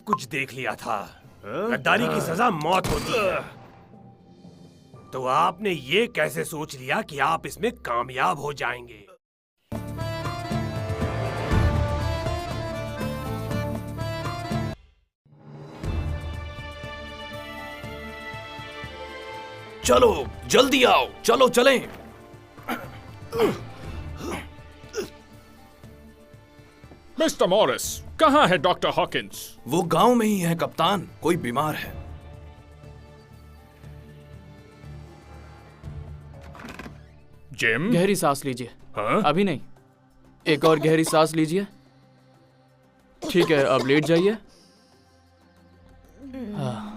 कुछ देख लिया था। गद्दारी की सजा मौत होती है। तो आपने ये कैसे सोच लिया कि आप इसमें कामयाब हो जाएंगे? चलो जल्दी आओ, चलो चलें। मिस्टर मॉरिस, कहाँ है डॉक्टर हॉकिंस? वो गांव में ही है कप्तान, कोई बीमार है। जिम? गहरी सांस लीजिए। हाँ? अभी नहीं, एक और गहरी सांस लीजिए। ठीक है, अब लेट जाइए। हाँ।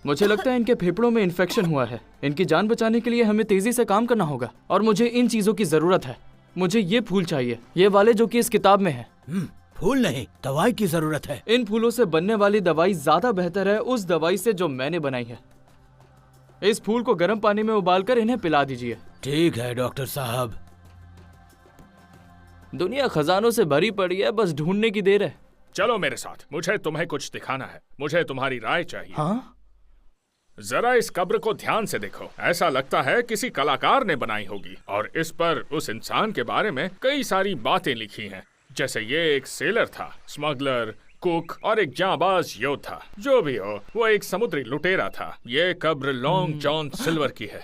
मुझे लगता है इनके फेफड़ों में इन्फेक्शन हुआ है। इनकी जान बचाने के लिए हमें तेजी से काम करना होगा और मुझे इन चीजों की जरूरत है। मुझे ये फूल चाहिए, ये वाले जो कि इस किताब में है। फूल नहीं, दवाई की जरूरत है। इन फूलों से बनने वाली दवाई ज्यादा बेहतर है उस दवाई से जो मैंने बनाई है। इस फूल को गर्म पानी में उबालकर इन्हें पिला दीजिए। ठीक है डॉक्टर साहब। दुनिया खजानों से भरी पड़ी है, बस ढूंढने की देर है। चलो मेरे साथ, मुझे तुम्हें कुछ दिखाना है। मुझे तुम्हारी राय चाहिए। हाँ? जरा इस कब्र को ध्यान से देखो। ऐसा लगता है किसी कलाकार ने बनाई होगी और इस पर उस इंसान के बारे में कई सारी बातें लिखी हैं। जैसे ये एक सेलर था, स्मगलर, कुक और एक जांबाज योद्धा। जो भी हो, वो एक समुद्री लुटेरा था। ये कब्र लॉन्ग जॉन सिल्वर की है।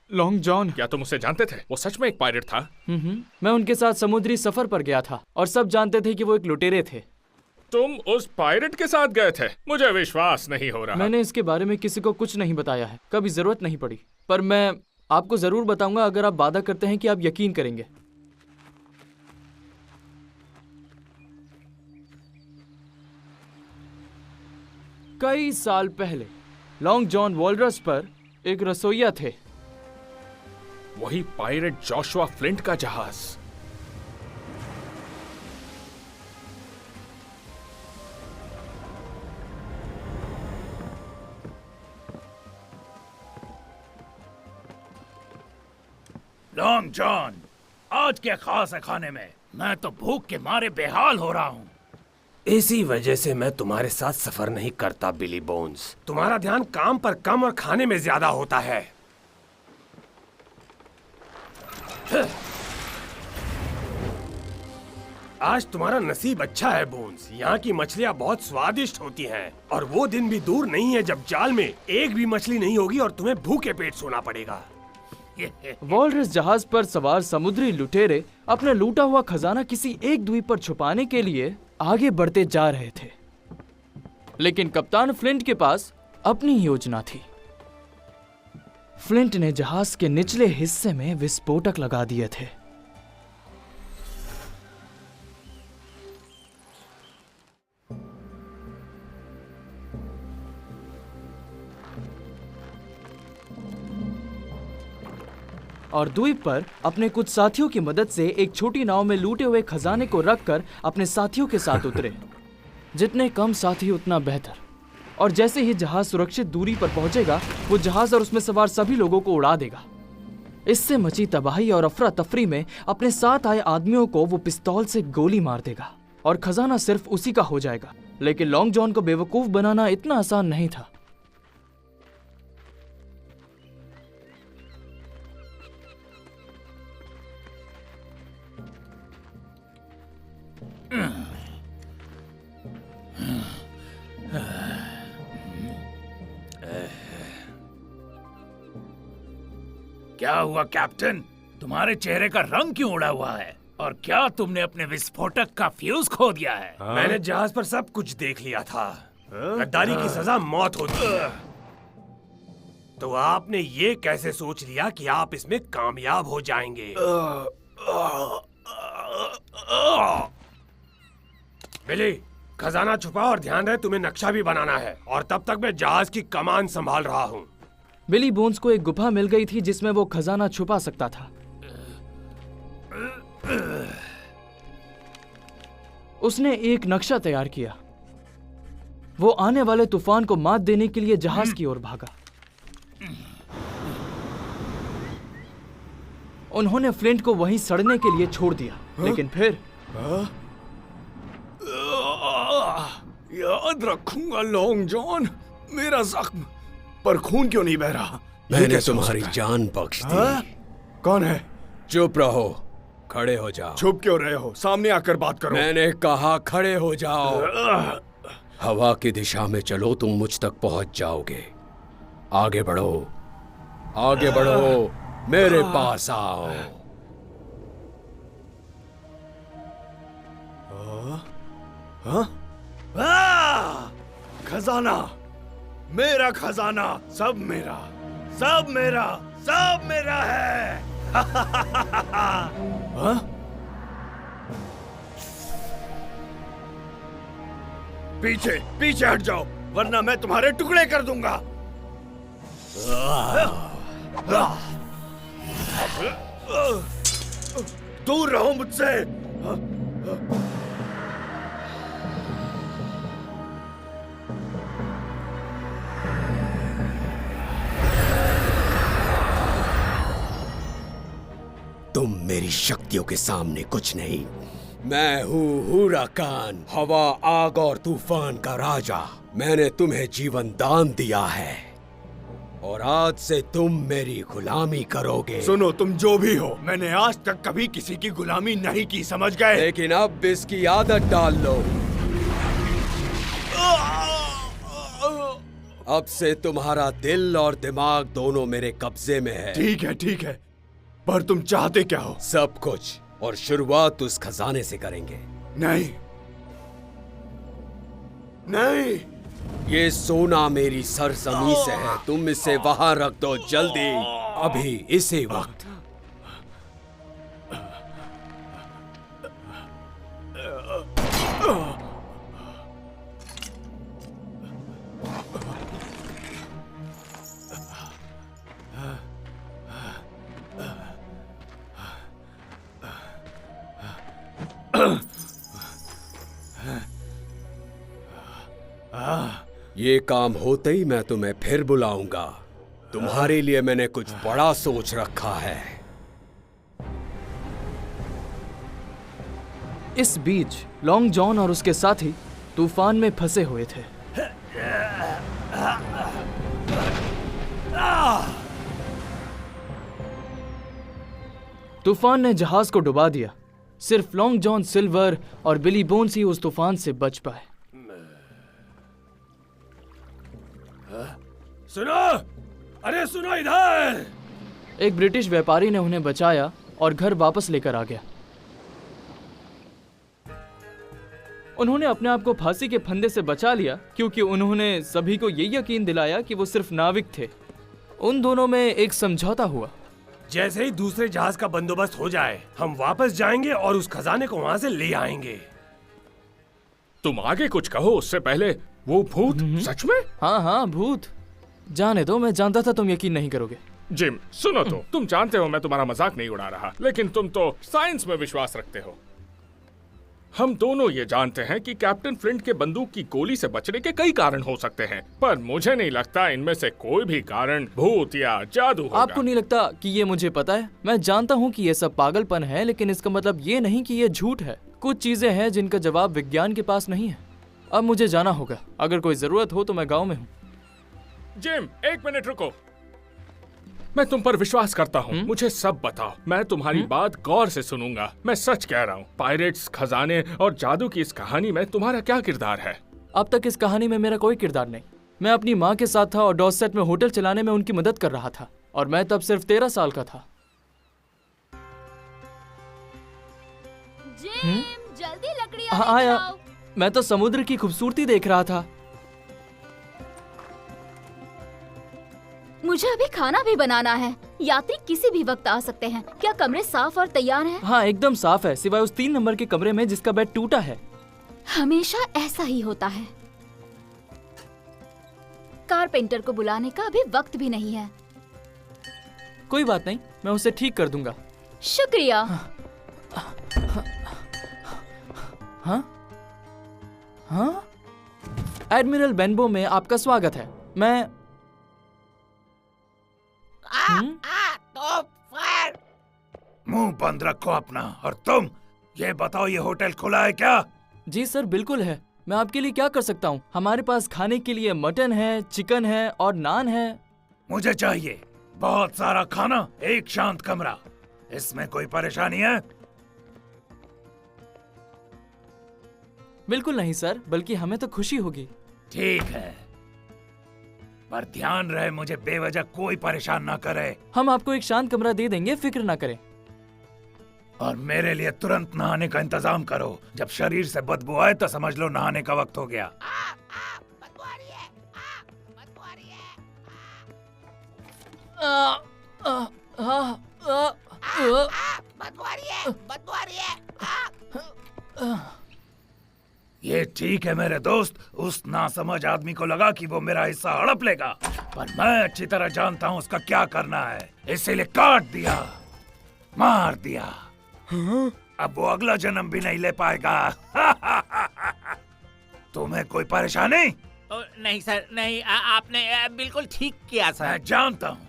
Long John? क्या तुम उसे जानते थे? वो सच में एक पायरेट था। मैं उनके साथ समुद्री सफर पर गया था और सब जानते थे कि वो एक लुटेरे थे। तुम उस पायरेट के साथ गए थे? मुझे विश्वास नहीं हो रहा। मैंने इसके बारे में किसी को कुछ नहीं बताया है, कभी जरूरत नहीं पड़ी। पर मैं आपको जरूर बताऊंगा अगर आप वादा करते हैं कि आप यकीन करेंगे। कई साल पहले लॉन्ग जॉन वॉलरस पर एक रसोइया थे। वही पायरेट जोशुआ फ्लिंट का जहाज। लॉन्ग जॉन, आज क्या खास है खाने में? मैं तो भूख के मारे बेहाल हो रहा हूँ। इसी वजह से मैं तुम्हारे साथ सफर नहीं करता बिली बोन्स। तुम्हारा ध्यान काम पर कम और खाने में ज्यादा होता है। आज तुम्हारा नसीब अच्छा है बोन्स। यहाँ की मछलियाँ बहुत स्वादिष्ट होती हैं और वो दिन भी दूर नहीं है जब जाल में एक भी मछली नहीं होगी और तुम्हें भूखे पेट सोना पड़ेगा। वॉलरस जहाज पर सवार समुद्री लुटेरे अपना लूटा हुआ खजाना किसी एक द्वीप पर छुपाने के लिए आगे बढ़ते जा रहे थे, लेकिन कप्तान फ्लिंट के पास अपनी योजना थी। फ्लिंट ने जहाज के निचले हिस्से में विस्फोटक लगा दिए थे। और द्वीप पर अपने कुछ साथियों की मदद से एक छोटी नाव में लूटे हुए खजाने को रखकर अपने साथियों के साथ उतरे। जितने कम साथी उतना बेहतर। और जैसे ही जहाज सुरक्षित दूरी पर पहुंचेगा, वो जहाज और उसमें सवार सभी लोगों को उड़ा देगा। इससे मची तबाही और अफरा तफरी में अपने साथ आए आदमियों को वो पिस्तौल से गोली मार देगा और खजाना सिर्फ उसी का हो जाएगा। लेकिन लॉन्ग जॉन को बेवकूफ बनाना इतना आसान नहीं था। क्या हुआ कैप्टन? तुम्हारे चेहरे का रंग क्यों उड़ा हुआ है? और क्या तुमने अपने विस्फोटक का फ्यूज खो दिया है? मैंने जहाज पर सब कुछ देख लिया था। गद्दारी की सजा मौत होती है। तो आपने ये कैसे सोच लिया कि आप इसमें कामयाब हो जाएंगे? बिली, खजाना छुपा और ध्यान रहे तुम्हें नक्शा भी बनाना है। और तब तक मैं जहाज की कमान संभाल रहा हूँ। बिली बोन्स को एक गुफा मिल गई थी जिसमें वो खजाना छुपा सकता था। उसने एक नक्शा तैयार किया। वो आने वाले तूफान को मात देने के लिए जहाज की ओर भागा। उन्होंने फ्लिंट को वहीं सड़ने के लिए छोड़ दिया, लेकिन फिर याद रखूंगा लॉन्ग जॉन, मेरा जख्म, पर खून क्यों नहीं बह रहा? मैंने तुम्हारी जान बख्श दी। कौन है? चुप रहो, खड़े हो जाओ। छुप क्यों रहे हो? सामने आकर बात करो। मैंने कहा खड़े हो जाओ। हवा की दिशा में चलो, तुम मुझ तक पहुंच जाओगे। आगे बढ़ो, आगे बढ़ो, मेरे पास आओ। खजाना, मेरा खजाना, सब मेरा, सब मेरा, सब मेरा है। पीछे पीछे हट जाओ, वरना मैं तुम्हारे टुकड़े कर दूंगा। दूर रहो मुझसे। तुम मेरी शक्तियों के सामने कुछ नहीं। मैं हूँ हुराकान, हवा, आग और तूफान का राजा। मैंने तुम्हें जीवन दान दिया है और आज से तुम मेरी गुलामी करोगे। सुनो, तुम जो भी हो, मैंने आज तक कभी किसी की गुलामी नहीं की, समझ गए? लेकिन अब इसकी आदत डाल लो। अब से तुम्हारा दिल और दिमाग दोनों मेरे कब्जे में है। ठीक है, पर तुम चाहते क्या हो? सब कुछ, और शुरुआत उस खजाने से करेंगे। नहीं, नहीं। ये सोना मेरी सरजमी से है, तुम इसे वहां रख दो जल्दी, अभी इसी वक्त। ये काम होते ही मैं तुम्हें फिर बुलाऊंगा। तुम्हारे लिए मैंने कुछ बड़ा सोच रखा है। इस बीच लॉन्ग जॉन और उसके साथी तूफान में फंसे हुए थे। तूफान ने जहाज को डुबा दिया। सिर्फ लॉन्ग जॉन सिल्वर और बिली बोन्स ही उस तूफान से बच पाए। सुनो, अरे सुनो इधर। एक ब्रिटिश व्यापारी ने उन्हें बचाया और घर वापस लेकर आ गया। उन्होंने अपने आप को फांसी के फंदे से बचा लिया क्योंकि उन्होंने सभी को ये यकीन दिलाया कि वो सिर्फ नाविक थे। उन दोनों में एक समझौता हुआ। जैसे ही दूसरे जहाज का बंदोबस्त हो जाए, हम वापस जाएंगे और उस खजाने को वहां से ले आएंगे। तुम आगे कुछ कहो, उससे पहले वो भूत सच में? हाँ, भूत। जाने दो, मैं जानता था तुम यकीन नहीं करोगे। जिम, सुनो तो, तुम जानते हो मैं तुम्हारा मजाक नहीं उड़ा रहा, लेकिन तुम तो साइंस में विश्वास रखते हो। हम दोनों ये जानते हैं कि कैप्टन फ्लिंट के बंदूक की गोली से बचने के कई कारण हो सकते हैं, पर मुझे नहीं लगता इनमें से कोई भी कारण भूत या जादू होगा। आपको नहीं लगता कि ये मुझे पता है? मैं जानता हूँ कि ये सब पागलपन है, लेकिन इसका मतलब ये नहीं कि ये झूठ है। कुछ चीजें हैं जिनका जवाब विज्ञान के पास नहीं है। अब मुझे जाना होगा। अगर कोई जरूरत हो तो मैं गाँव में हूँ। जिम, एक मिनट रुको। मैं तुम पर विश्वास करता हूँ। मुझे सब बताओ, मैं तुम्हारी बात गौर से सुनूंगा। मैं सच कह रहा हूँ। पायरेट्स, खजाने और जादू की इस कहानी में तुम्हारा क्या किरदार है? अब तक इस कहानी में मेरा कोई किरदार नहीं। मैं अपनी माँ के साथ था और डॉर्सेट में होटल चलाने में उनकी मदद कर रहा था, और मैं तब सिर्फ 13 साल का था। जिम, जल्दी लकड़ियाँ हाँ, लेकर आया। आओ। मैं तो समुद्र की खूबसूरती देख रहा था। मुझे अभी खाना भी बनाना है। यात्री किसी भी वक्त आ सकते हैं। क्या कमरे साफ और तैयार हैं? हाँ, एकदम साफ है, सिवाय उस 3 नंबर के कमरे में जिसका बेड टूटा है। हमेशा ऐसा ही होता है। कारपेंटर को बुलाने का अभी वक्त भी नहीं है। कोई बात नहीं, मैं उसे ठीक कर दूंगा। शुक्रिया। हाँ? एडमिरल बेनबो में आपका स्वागत है। मुंह बंद रखो अपना। और तुम ये बताओ, ये होटल खुला है क्या? जी सर, बिल्कुल है। मैं आपके लिए क्या कर सकता हूँ? हमारे पास खाने के लिए मटन है, चिकन है और नान है। मुझे चाहिए बहुत सारा खाना, एक शांत कमरा। इसमें कोई परेशानी है? बिल्कुल नहीं सर, बल्कि हमें तो खुशी होगी। ठीक है, पर ध्यान रहे मुझे बेवजह कोई परेशान ना करे। हम आपको एक शांत कमरा दे देंगे, फिक्र ना करें। और मेरे लिए तुरंत नहाने का इंतजाम करो। जब शरीर से बदबू आए तो समझ लो नहाने का वक्त हो गया। ये ठीक है मेरे दोस्त, उस नासमझ आदमी को लगा कि वो मेरा हिस्सा हड़प लेगा, पर मैं अच्छी तरह जानता हूँ उसका क्या करना है, इसीलिए काट दिया, मार दिया। अब वो अगला जन्म भी नहीं ले पाएगा। तुम्हें कोई परेशानी? नहीं सर, नहीं। आपने बिल्कुल ठीक किया सर। मैं जानता हूँ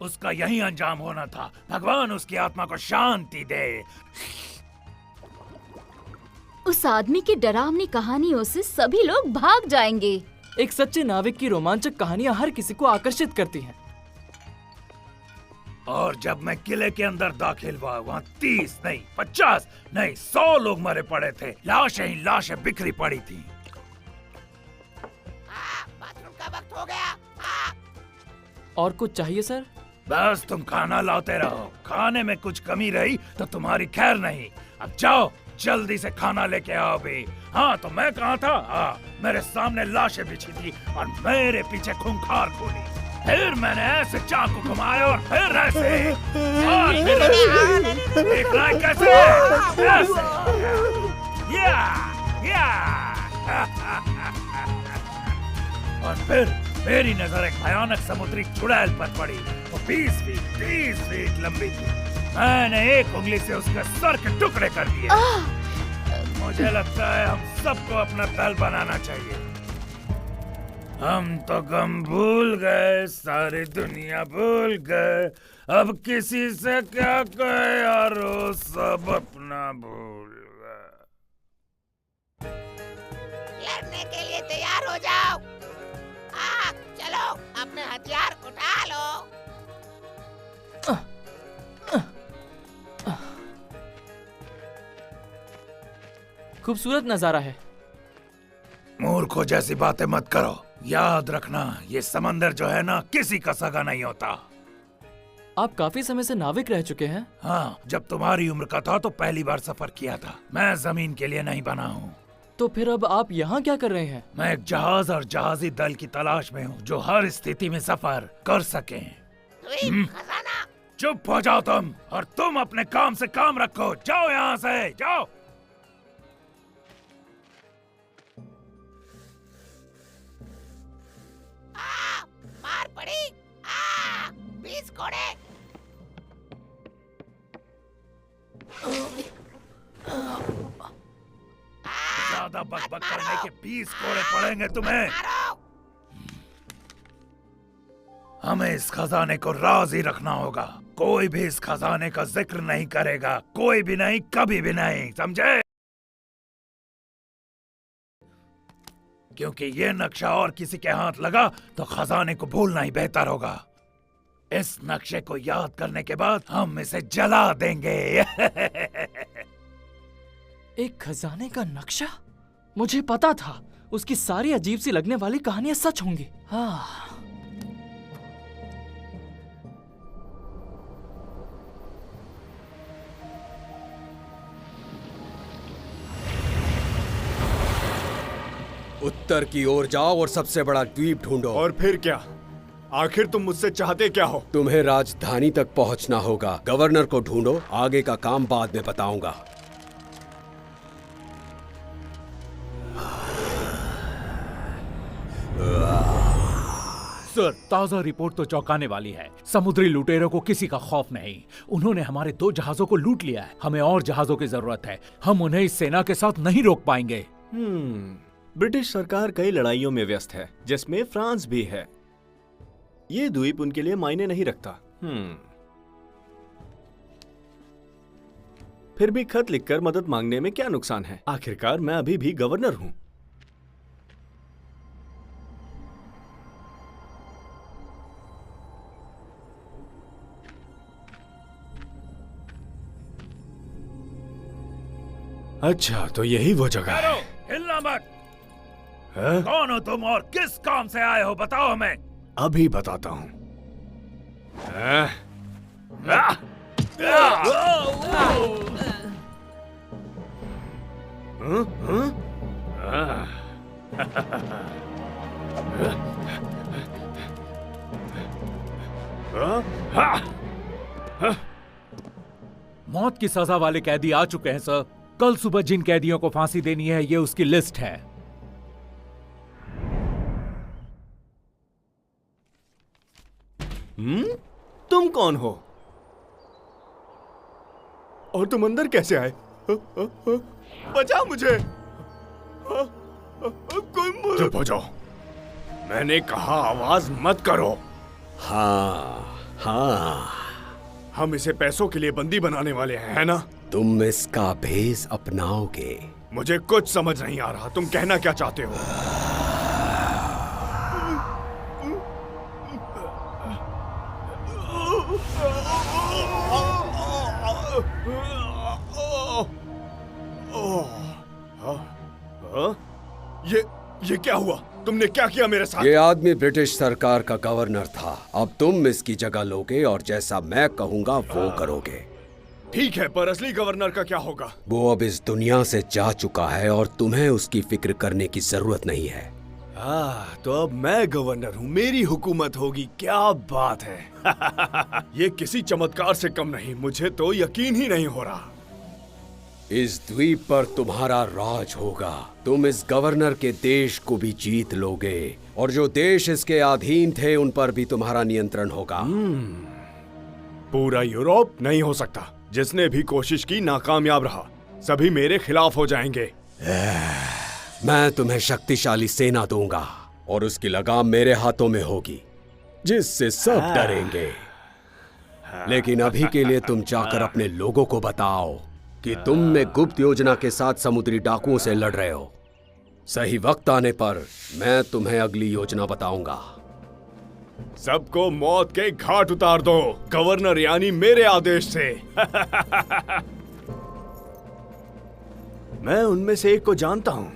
उसका यही अंजाम होना था। भगवान उसकी आत्मा को शांति दे। उस आदमी की डरावनी कहानियों से सभी लोग भाग जाएंगे। एक सच्चे नाविक की रोमांचक कहानियां हर किसी को आकर्षित करती हैं। और जब मैं किले के अंदर दाखिल हुआ, वहाँ 30 नहीं 50 नहीं 100 लोग मरे पड़े थे। लाशें ही लाशें बिखरी पड़ी थी। बाथरूम का वक्त हो गया। और कुछ चाहिए सर? बस तुम खाना लाते रहो। खाने में कुछ कमी रही तो तुम्हारी खैर नहीं। अब जाओ, जल्दी से खाना लेके आओ भी। हाँ, तो मैं कहाँ था? हाँ, मेरे सामने लाशें बिछी थी और मेरे पीछे खूंखार गोली। फिर मैंने ऐसे चाकू घुमाए और फिर ऐसे, और फिर देख रहा है कैसे? ऐसे। या। और फिर मेरी नजर एक भयानक समुद्री चुड़ैल पर पड़ी। वो 20 फीट 30 फीट लंबी थी। मैंने एक उंगली से उसके सर के टुकड़े कर दिए। मुझे लगता है हम सबको अपना दल बनाना चाहिए। हम तो गम भूल गए, सारी दुनिया भूल गए। अब किसी से क्या कहे यारो, सब अपना भूल गए। लड़ने के लिए तैयार हो जाओ। चलो, अपने हथियार उठा लो। खूबसूरत नजारा है। मूर्खों जैसी बातें मत करो। याद रखना, ये समंदर जो है ना, किसी का सगा नहीं होता। आप काफी समय से नाविक रह चुके हैं। हाँ, जब तुम्हारी उम्र का था तो पहली बार सफर किया था। मैं जमीन के लिए नहीं बना हूँ। तो फिर अब आप यहाँ क्या कर रहे हैं? मैं एक जहाज और जहाजी दल की तलाश में हूँ जो हर स्थिति में सफर कर सके। खजाना। चुप हो जाओ तुम, और तुम अपने काम से काम रखो। जाओ यहाँ से, जाओ। मार पड़ी। 20 घोड़े। ज्यादा बकबक करने के 20 कोड़े पड़ेंगे तुम्हें। हमें इस खजाने को राज ही रखना होगा। कोई भी इस खजाने का जिक्र नहीं करेगा, कोई भी नहीं, कभी भी नहीं, समझे? क्योंकि ये नक्शा और किसी के हाथ लगा तो खजाने को भूलना ही बेहतर होगा। इस नक्शे को याद करने के बाद हम इसे जला देंगे। एक खजाने का नक्शा? मुझे पता था उसकी सारी अजीब सी लगने वाली कहानियां सच होंगी। हाँ। उत्तर की ओर जाओ और सबसे बड़ा द्वीप ढूंढो। और फिर क्या? आखिर तुम मुझसे चाहते क्या हो? तुम्हें राजधानी तक पहुंचना होगा। गवर्नर को ढूंढो, आगे का काम बाद में बताऊंगा। सर, ताजा रिपोर्ट तो चौंकाने वाली है। समुद्री लुटेरों को किसी का खौफ नहीं। उन्होंने हमारे 2 जहाजों को लूट लिया है। हमें और जहाजों की जरूरत है। हम उन्हें इस सेना के साथ नहीं रोक पाएंगे। ब्रिटिश सरकार कई लड़ाइयों में व्यस्त है, जिसमें फ्रांस भी है। ये द्वीप उनके लिए मायने नहीं रखता। फिर भी खत लिखकर मदद मांगने में क्या नुकसान है? आखिरकार मैं अभी भी गवर्नर हूँ। अच्छा, तो यही वो जगह है। हिलना मत। हाँ? कौन हो तुम और किस काम से आए हो, बताओ हमें। अभी बताता हूँ। हाँ? मौत की सजा वाले कैदी आ चुके हैं सर। कल सुबह जिन कैदियों को फांसी देनी है, ये उसकी लिस्ट है। तुम कौन हो? और तुम अंदर कैसे आए? बचा मुझे। कोई चुप हो जाओ। मैंने कहा आवाज मत करो। हाँ हाँ, हम इसे पैसों के लिए बंदी बनाने वाले हैं, है ना? तुम इसका भेष अपनाओगे। मुझे कुछ समझ नहीं आ रहा, तुम कहना क्या चाहते हो? ये क्या हुआ? तुमने क्या किया मेरे साथ? ये आदमी ब्रिटिश सरकार का गवर्नर था। अब तुम इसकी जगह लोगे और जैसा मैं कहूंगा वो करोगे। ठीक है, पर असली गवर्नर का क्या होगा? वो अब इस दुनिया से जा चुका है और तुम्हें उसकी फिक्र करने की जरूरत नहीं है। तो अब मैं गवर्नर हूँ, मेरी हुकूमत होगी। क्या बात है। ये किसी चमत्कार से कम नहीं। मुझे तो यकीन ही नहीं हो रहा। इस द्वीप पर तुम्हारा राज होगा। तुम इस गवर्नर के देश को भी जीत लोगे और जो देश इसके अधीन थे उन पर भी तुम्हारा नियंत्रण होगा। पूरा यूरोप नहीं हो सकता। जिसने भी कोशिश की नाकामयाब रहा। सभी मेरे खिलाफ हो जाएंगे। मैं तुम्हें शक्तिशाली सेना दूंगा और उसकी लगाम मेरे हाथों में होगी, जिससे सब डरेंगे। लेकिन अभी के लिए तुम जाकर अपने लोगों को बताओ कि तुम एक गुप्त योजना के साथ समुद्री डाकुओं से लड़ रहे हो। सही वक्त आने पर मैं तुम्हें अगली योजना बताऊंगा। सबको मौत के घाट उतार दो, गवर्नर यानी मेरे आदेश से। मैं उनमें से एक को जानता हूं।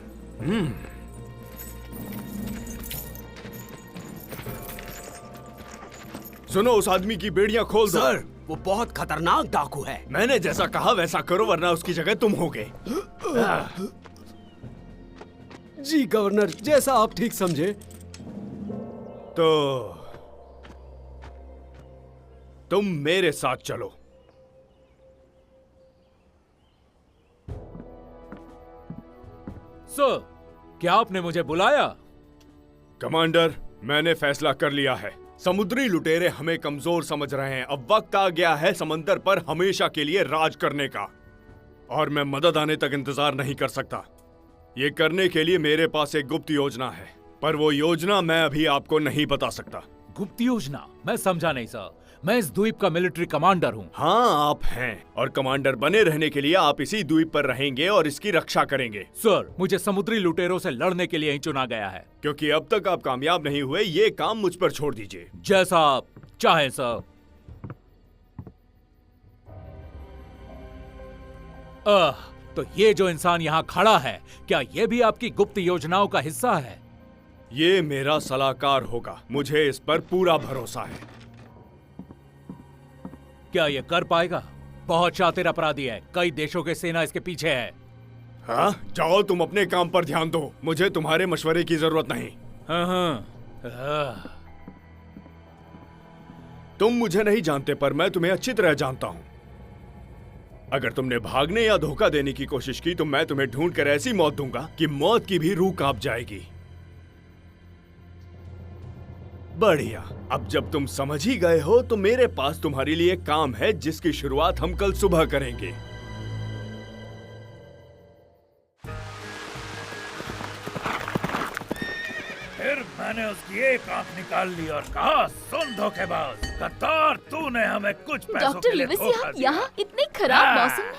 सुनो, उस आदमी की बेड़ियां खोल दो। सर, वो बहुत खतरनाक डाकू है। मैंने जैसा कहा वैसा करो, वरना उसकी जगह तुम होगे। जी गवर्नर, जैसा आप ठीक समझे। तो तुम मेरे साथ चलो। सर, क्या आपने मुझे बुलाया? कमांडर, मैंने फैसला कर लिया है। समुद्री लुटेरे हमें कमजोर समझ रहे हैं। अब वक्त आ गया है समंदर पर हमेशा के लिए राज करने का। और मैं मदद आने तक इंतजार नहीं कर सकता। ये करने के लिए मेरे पास एक गुप्त योजना है, पर वो योजना मैं अभी आपको नहीं बता सकता। गुप्त योजना? मैं समझा नहीं सर। मैं इस द्वीप का मिलिट्री कमांडर हूँ। हाँ, आप हैं, और कमांडर बने रहने के लिए आप इसी द्वीप पर रहेंगे और इसकी रक्षा करेंगे। सर, मुझे समुद्री लुटेरों से लड़ने के लिए ही चुना गया है। क्योंकि अब तक आप कामयाब नहीं हुए, ये काम मुझ पर छोड़ दीजिए। जैसा आप चाहें सर। तो ये जो इंसान यहाँ खड़ा है, क्या ये भी आपकी गुप्त योजनाओं का हिस्सा है? ये मेरा सलाहकार होगा। मुझे इस पर पूरा भरोसा है। क्या ये कर पाएगा? बहुत शातिर अपराधी है। कई देशों की सेना इसके पीछे है। हाँ, जाओ, तुम अपने काम पर ध्यान दो। मुझे तुम्हारे मशवरे की जरूरत नहीं। तुम मुझे नहीं जानते, पर मैं तुम्हें अच्छी तरह जानता हूं। अगर तुमने भागने या धोखा देने की कोशिश की तो मैं तुम्हें ढूंढकर ऐसी मौत दूंगा कि मौत की भी रूह कांप जाएगी। बढ़िया। अब जब तुम समझ ही गए हो तो मेरे पास तुम्हारे लिए काम है, जिसकी शुरुआत हम कल सुबह करेंगे। फिर मैंने उसकी एक आंख निकाल ली और कहा, सुन धोखेबाज, गद्दार, तूने हमें कुछ पैसों डॉक्टर के लिए लुइस धोखा दिया। यहाँ इतने खराब मौसम में?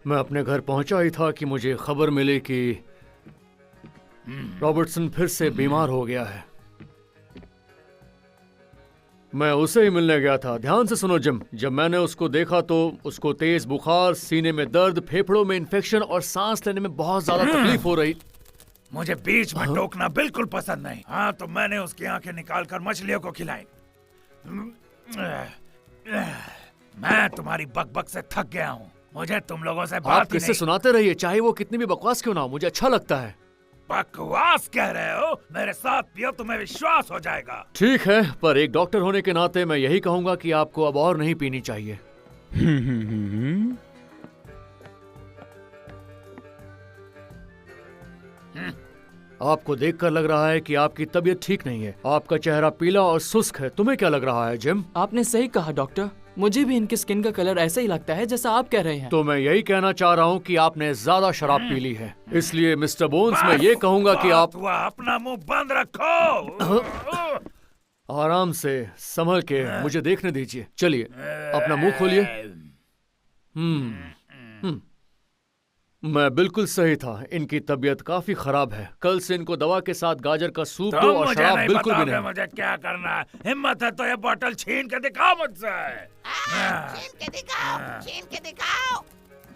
मैं अपने घर पहुंचा ही था कि मुझे खबर मिली कि रॉबर्टसन फिर से बीमार हो गया है। मैं उसे ही मिलने गया था। ध्यान से सुनो जिम, जब मैंने उसको देखा तो उसको तेज बुखार, सीने में दर्द, फेफड़ों में इन्फेक्शन और सांस लेने में बहुत ज्यादा तकलीफ हो रही। मुझे बीच में टोकना बिल्कुल पसंद नहीं। हाँ, तो मैंने उसकी आंखें निकालकर मछलियों को खिलाई। मैं तुम्हारी बकबक से थक गया हूँ। मुझे तुम लोगों से बात आप किससे सुनाते रहिए, चाहे वो कितनी भी बकवास क्यों ना हो, मुझे अच्छा लगता है। बकवास कह रहे हो? मेरे साथ पियो, तुम्हें विश्वास हो जाएगा। ठीक है, पर एक डॉक्टर होने के नाते मैं यही कहूंगा कि आपको अब और नहीं पीनी चाहिए। आपको देखकर लग रहा है कि आपकी तबीयत ठीक नहीं है। आपका चेहरा पीला और सुस्त है। तुम्हें क्या लग रहा है जिम? आपने सही कहा डॉक्टर, मुझे भी इनकी स्किन का कलर ऐसा ही लगता है जैसा आप कह रहे हैं। तो मैं यही कहना चाह रहा हूँ कि आपने ज्यादा शराब पी ली है। इसलिए मिस्टर बोन्स, मैं ये कहूंगा कि आप अपना मुंह बंद रखो। आराम से संभल के मुझे देखने दीजिए। चलिए अपना मुंह खोलिए। मैं बिल्कुल सही था, इनकी तबीयत काफी खराब है। कल से इनको दवा के साथ गाजर का सूप दो और शराब बिल्कुल भी नहीं। मुझे क्या करना है? हिम्मत है तो ये बोतल छीन के दिखाओ मुझसे। छीन के दिखाओ, छीन के दिखाओ।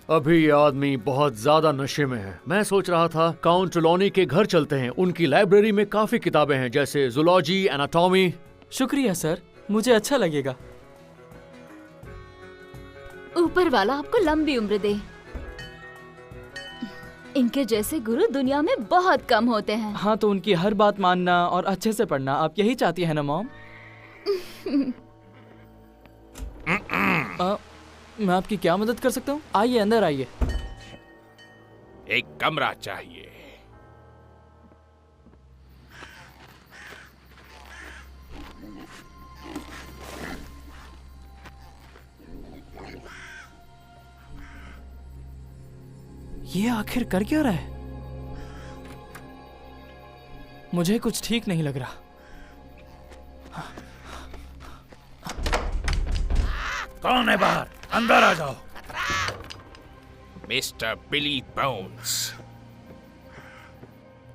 अभी ये आदमी बहुत ज्यादा नशे में है। मैं सोच रहा था काउंट ट्रेलॉनी के घर चलते हैं। उनकी लाइब्रेरी में काफी किताबें हैं, जैसे जूलॉजी, एनाटॉमी। शुक्रिया सर, मुझे अच्छा लगेगा। ऊपर वाला आपको लंबी उम्र दे। इनके जैसे गुरु दुनिया में बहुत कम होते हैं। हाँ, तो उनकी हर बात मानना और अच्छे से पढ़ना, आप यही चाहती है ना मॉम? मैं आपकी क्या मदद कर सकता हूँ? आइए अंदर आइए। एक कमरा चाहिए। ये आखिर कर क्या रहा है? मुझे कुछ ठीक नहीं लग रहा। कौन है बाहर? अंदर आ जाओ। मिस्टर बिली बोन्स।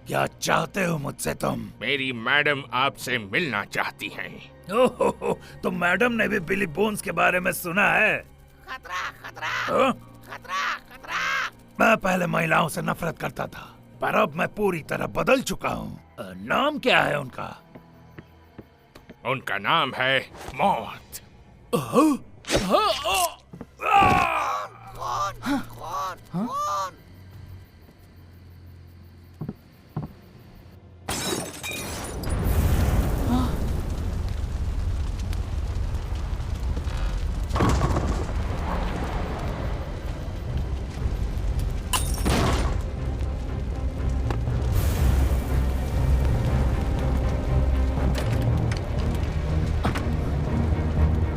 क्या चाहते हो मुझसे तुम? मेरी मैडम आपसे मिलना चाहती हैं। ओहो, तो मैडम ने भी बिली बोन्स के बारे में सुना है? खतरा, खतरा, खतरा, खतरा। मैं पहले महिलाओं से नफरत करता था, पर अब मैं पूरी तरह बदल चुका हूँ। नाम क्या है उनका? उनका नाम है मौत। कौन? कौन?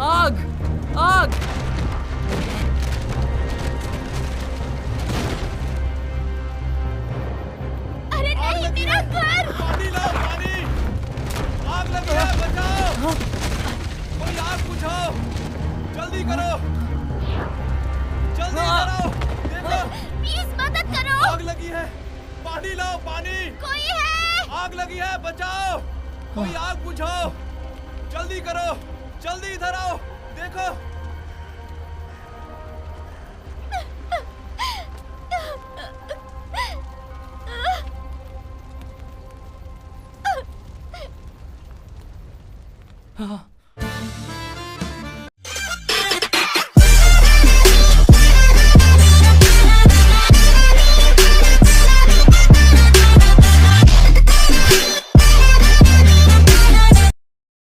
आग! आग! अरे नहीं, मेरा घर! पानी लाओ, पानी! आग लगी है, बचाओ! कोई आग बुझाओ! जल्दी करो! जल्दी करो! देखो! प्लीज मदद करो! आग लगी है! पानी लाओ, पानी! कोई है? आग लगी है, बचाओ! कोई आग बुझाओ! जल्दी करो! जल्दी इधर आओ! देखो!